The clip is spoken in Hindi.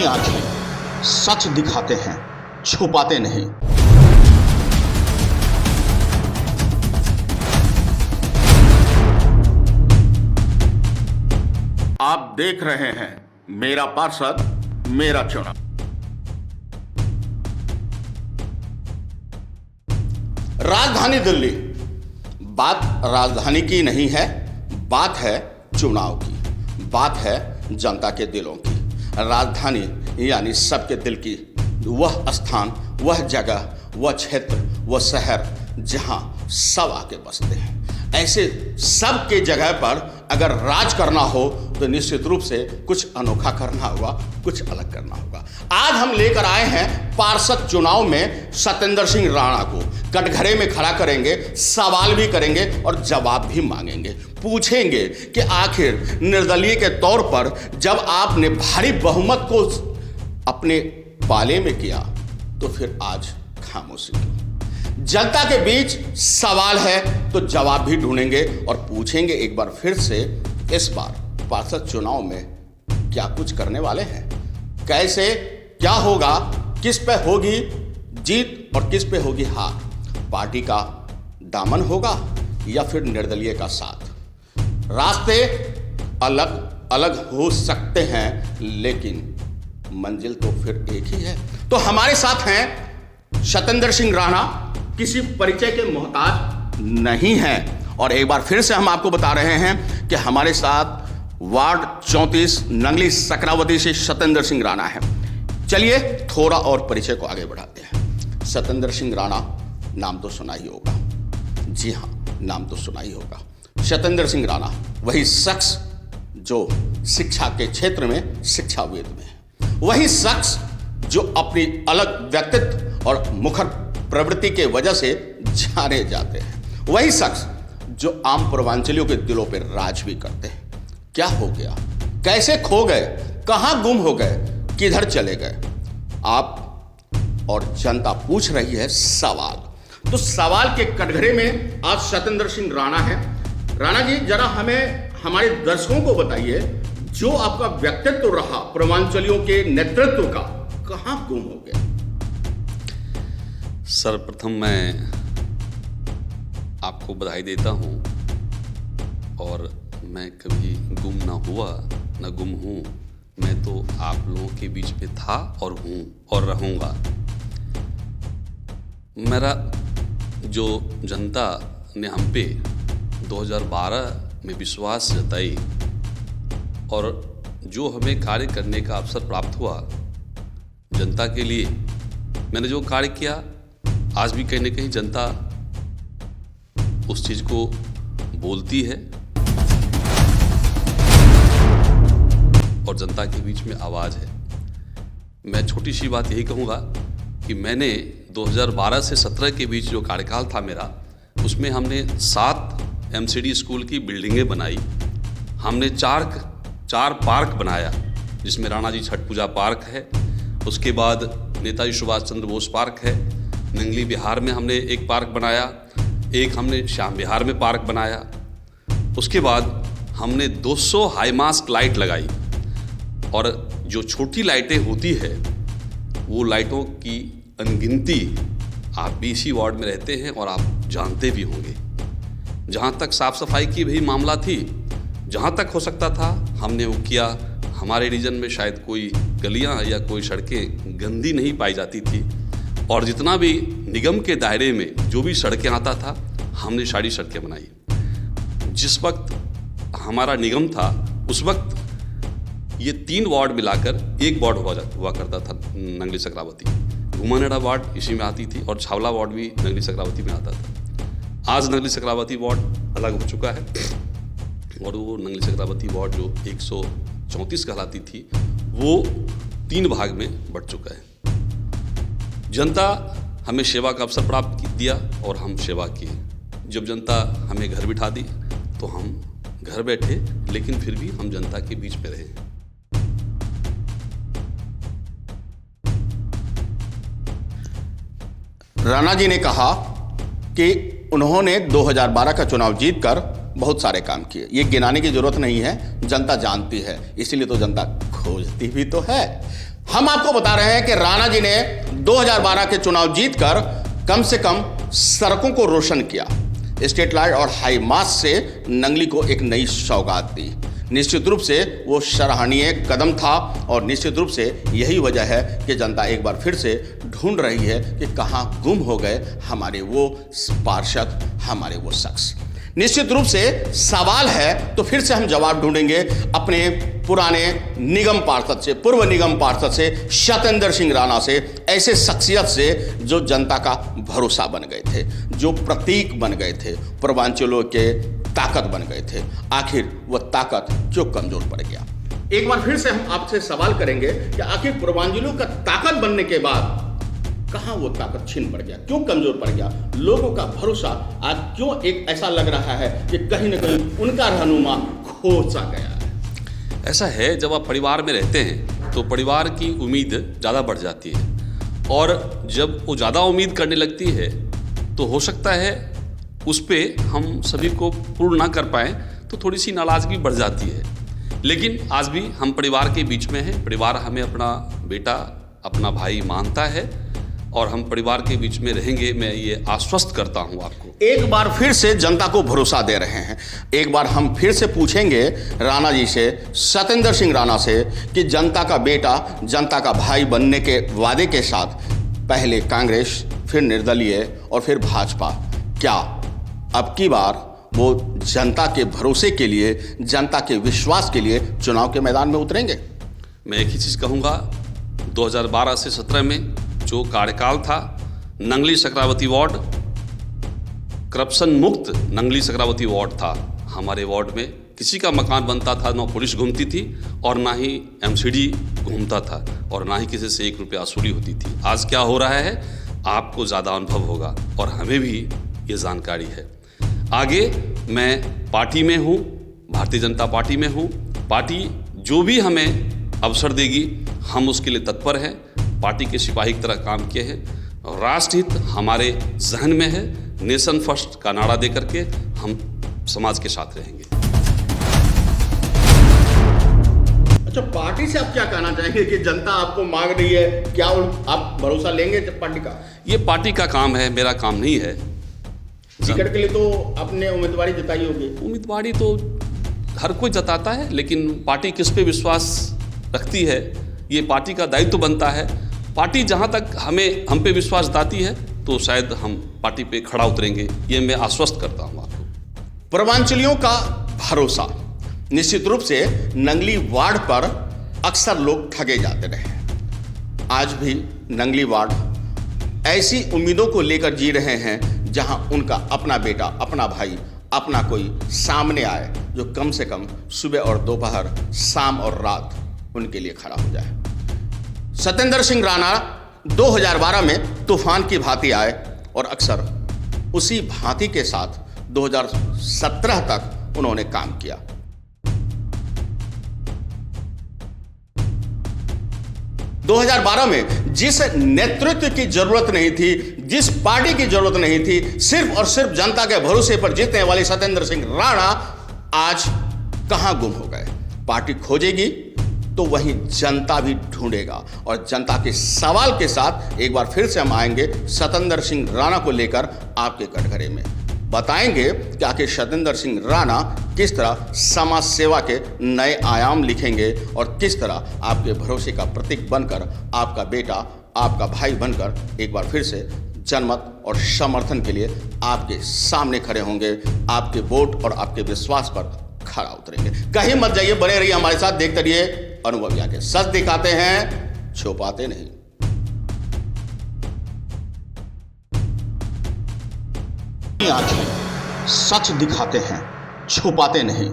आंखें सच दिखाते हैं, छुपाते नहीं। आप देख रहे हैं मेरा पार्षद मेरा चुनाव। राजधानी दिल्ली, बात राजधानी की नहीं है, बात है चुनाव की, बात है जनता के दिलों की। राजधानी यानी सबके दिल की वह स्थान, वह जगह, वह क्षेत्र, वह शहर जहां सब आके बसते हैं। ऐसे सब के जगह पर अगर राज करना हो तो निश्चित रूप से कुछ अनोखा करना होगा, कुछ अलग करना होगा। आज हम लेकर आए हैं पार्षद चुनाव में सत्येंद्र सिंह राणा को। कटघरे में खड़ा करेंगे, सवाल भी करेंगे और जवाब भी मांगेंगे। पूछेंगे कि आखिर निर्दलीय के तौर पर जब आपने भारी बहुमत को अपने पाले में किया तो फिर आज खामोशी क्यों? जनता के बीच सवाल है तो जवाब भी ढूंढेंगे और पूछेंगे एक बार फिर से, इस बार पार्षद चुनाव में क्या कुछ करने वाले हैं, कैसे क्या होगा, किस पे होगी जीत और किस पे होगी हार, पार्टी का दामन होगा या फिर निर्दलीय का साथ। रास्ते अलग अलग हो सकते हैं लेकिन मंजिल तो फिर एक ही है। तो हमारे साथ हैं सत्येंद्र सिंह राणा, किसी परिचय के मोहताज नहीं है। और एक बार फिर से हम आपको बता रहे हैं कि हमारे साथ वार्ड 34 नंगली सक्रावती से सत्येंद्र सिंह राणा है। चलिए थोड़ा और परिचय को आगे बढ़ाते हैं। सत्येंद्र सिंह राणा नाम तो सुना ही होगा, जी हाँ, नाम तो सुना ही होगा। सत्येंद्र सिंह राणा वही शख्स जो शिक्षा के क्षेत्र में शिक्षाविद में है, वही शख्स जो अपनी अलग व्यक्तित्व और मुखर प्रवृत्ति के वजह से जाने जाते हैं, वही शख्स जो आम पूर्वांचलियों के दिलों पर राज भी करते हैं। क्या हो गया, कैसे खो गए, कहां गुम हो गए, किधर चले गए, आप और जनता पूछ रही है सवाल। तो सवाल के कटघरे में आज सत्येंद्र सिंह राणा है। राणा जी, जरा हमें हमारे दर्शकों को बताइए, जो आपका व्यक्तित्व रहा पूर्वांचलियों के नेतृत्व का, कहां गुम हो गया? सर्वप्रथम मैं आपको बधाई देता हूं, और मैं कभी गुम ना हुआ ना गुम हूं। मैं तो आप लोगों के बीच में था और हूं और रहूंगा। मेरा जो जनता ने हम पे 2012 में विश्वास जताई और जो हमें कार्य करने का अवसर प्राप्त हुआ जनता के लिए, मैंने जो कार्य किया, आज भी कहीं ना कहीं जनता उस चीज को बोलती है और जनता के बीच में आवाज है। मैं छोटी सी बात यही कहूँगा कि मैंने 2012 से 17 के बीच जो कार्यकाल था मेरा, उसमें हमने 7 MCD स्कूल की बिल्डिंगें बनाई, हमने चार पार्क बनाया, जिसमें राणा जी छठ पूजा पार्क है, उसके बाद नेताजी सुभाष चंद्र बोस पार्क है, नंगली बिहार में हमने एक पार्क बनाया, एक हमने श्याम बिहार में पार्क बनाया, उसके बाद हमने 200 हाई मास्क लाइट लगाई। और जो छोटी लाइटें होती है वो लाइटों की अनगिनती, आप भी इसी वार्ड में रहते हैं और आप जानते भी होंगे। जहाँ तक साफ सफाई की भी मामला थी, जहाँ तक हो सकता था हमने वो किया। हमारे रीजन में शायद कोई गलियाँ या कोई सड़कें गंदी नहीं पाई जाती थी, और जितना भी निगम के दायरे में जो भी सड़कें आता था, हमने सारी सड़कें बनाई। जिस वक्त हमारा निगम था उस वक्त ये 3 वार्ड मिलाकर एक वार्ड हुआ करता था, नंगली सक्रावती। घुमानेड़ा वार्ड इसी में आती थी और छावला वार्ड भी नंगली सक्रावती में आता था। आज नंगली सक्रावती वार्ड अलग हो चुका है और वो नंगली सक्रावती वार्ड जो 134 कहलाती थी, वो 3 भाग में बंट चुका है। जनता हमें सेवा का अवसर प्राप्त दिया और हम सेवा किए। जब जनता हमें घर बिठा दी तो हम घर बैठे, लेकिन फिर भी हम जनता के बीच में रहे। राणा जी ने कहा कि उन्होंने 2012 का चुनाव जीतकर बहुत सारे काम किए। ये गिनाने की जरूरत नहीं है, जनता जानती है, इसीलिए तो जनता खोजती भी तो है। हम आपको बता रहे हैं कि राणा जी ने 2012 के चुनाव जीतकर कम से कम सड़कों को रोशन किया, स्ट्रीट लाइट और हाई मास्ट से नंगली को एक नई सौगात दी। निश्चित रूप से वो सराहनीय कदम था और निश्चित रूप से यही वजह है कि जनता एक बार फिर से ढूंढ रही है कि कहाँ गुम हो गए हमारे वो पार्षद, हमारे वो शख्स। निश्चित रूप से सवाल है तो फिर से हम जवाब ढूंढेंगे अपने पुराने निगम पार्षद से, पूर्व निगम पार्षद से, सत्येंद्र सिंह राणा से, ऐसे शख्सियत से जो जनता का भरोसा बन गए थे, जो प्रतीक बन गए थे, पूर्वांचलों के ताकत बन गए थे। आखिर वो ताकत क्यों कमजोर पड़ गया? एक बार फिर से हम आपसे सवाल करेंगे कि आखिर पूर्वांचलों का ताकत बनने के बाद कहां वो ताकत छीन पड़ गया, क्यों कमजोर पड़ गया? लोगों का भरोसा आज क्यों एक ऐसा लग रहा है कि कहीं ना कहीं उनका रहनुमा खो सा गया है? ऐसा है, जब आप परिवार में रहते हैं तो परिवार की उम्मीद ज़्यादा बढ़ जाती है, और जब वो ज़्यादा उम्मीद करने लगती है तो हो सकता है उस पर हम सभी को पूर्ण ना कर पाएँ तो थोड़ी सी नाराज़गी बढ़ जाती है। लेकिन आज भी हम परिवार के बीच में हैं, परिवार हमें अपना बेटा, अपना भाई मानता है और हम परिवार के बीच में रहेंगे, मैं ये आश्वस्त करता हूँ आपको। एक बार फिर से जनता को भरोसा दे रहे हैं। एक बार हम फिर से पूछेंगे राणा जी से, सत्येंद्र सिंह राणा से, कि जनता का बेटा, जनता का भाई बनने के वादे के साथ पहले कांग्रेस, फिर निर्दलीय और फिर भाजपा, क्या अब की बार वो जनता के भरोसे के लिए, जनता के विश्वास के लिए चुनाव के मैदान में उतरेंगे? मैं एक ही चीज़ कहूँगा, 2012 से 17 में जो कार्यकाल था, नंगली सकरावती वार्ड करप्शन मुक्त नंगली सकरावती वार्ड था। हमारे वार्ड में किसी का मकान बनता था, ना पुलिस घूमती थी और ना ही एमसीडी घूमता था और ना ही किसी से 1 रुपया वसूली होती थी। आज क्या हो रहा है आपको ज़्यादा अनुभव होगा और हमें भी ये जानकारी है। आगे मैं पार्टी में हूँ, भारतीय जनता पार्टी में हूँ। पार्टी जो भी हमें अवसर देगी हम उसके लिए तत्पर हैं। पार्टी के सिपाही की तरह काम किए हैं और राष्ट्रहित हमारे जहन में है। नेशन फर्स्ट का नारा दे करके हम समाज के साथ रहेंगे। अच्छा, पार्टी से आप क्या कहना चाहेंगे कि जनता आपको मांग रही है, क्या आप भरोसा लेंगे पार्टी का? ये पार्टी का काम है, मेरा काम नहीं है। टिकट के लिए तो आपने उम्मीदवारी जताई होगी। उम्मीदवारी तो हर कोई जताता है, लेकिन पार्टी किस पे विश्वास रखती है ये पार्टी का दायित्व बनता है। पार्टी जहां तक हम पे विश्वास जताती है तो शायद हम पार्टी पे खड़ा उतरेंगे, ये मैं आश्वस्त करता हूं आपको। पूर्वांचलियों का भरोसा, निश्चित रूप से नंगली वार्ड पर अक्सर लोग ठगे जाते रहे। आज भी नंगली वार्ड ऐसी उम्मीदों को लेकर जी रहे हैं जहां उनका अपना बेटा, अपना भाई, अपना कोई सामने आए जो कम से कम सुबह और दोपहर, शाम और रात उनके लिए खड़ा हो जाए। सत्येंद्र सिंह राणा 2012 में तूफान की भांति आए और अक्सर उसी भांति के साथ 2017 तक उन्होंने काम किया। दो 2012 में जिस नेतृत्व की जरूरत नहीं थी, जिस पार्टी की जरूरत नहीं थी, सिर्फ और सिर्फ जनता के भरोसे पर जीतने वाले सत्येंद्र सिंह राणा आज कहां गुम हो गए? पार्टी खोजेगी तो वहीं जनता भी ढूंढेगा और जनता के सवाल के साथ एक बार फिर से हम आएंगे सत्येंद्र सिंह राणा को लेकर आपके कटघरे में। बताएंगे कि आखिर सत्येंद्र सिंह राणा किस तरह समाज सेवा के नए आयाम लिखेंगे और किस तरह आपके भरोसे का प्रतीक बनकर आपका बेटा, आपका भाई बनकर एक बार फिर से जनमत और समर्थन के लिए आपके सामने खड़े होंगे, आपके वोट और आपके विश्वास पर खड़ा उतरेंगे। कहीं मत जाइए, बने रहिए हमारे साथ, देखते रहिए अनुभव आगे। सच दिखाते हैं, छुपाते नहीं। आंखें सच दिखाते हैं, छुपाते नहीं।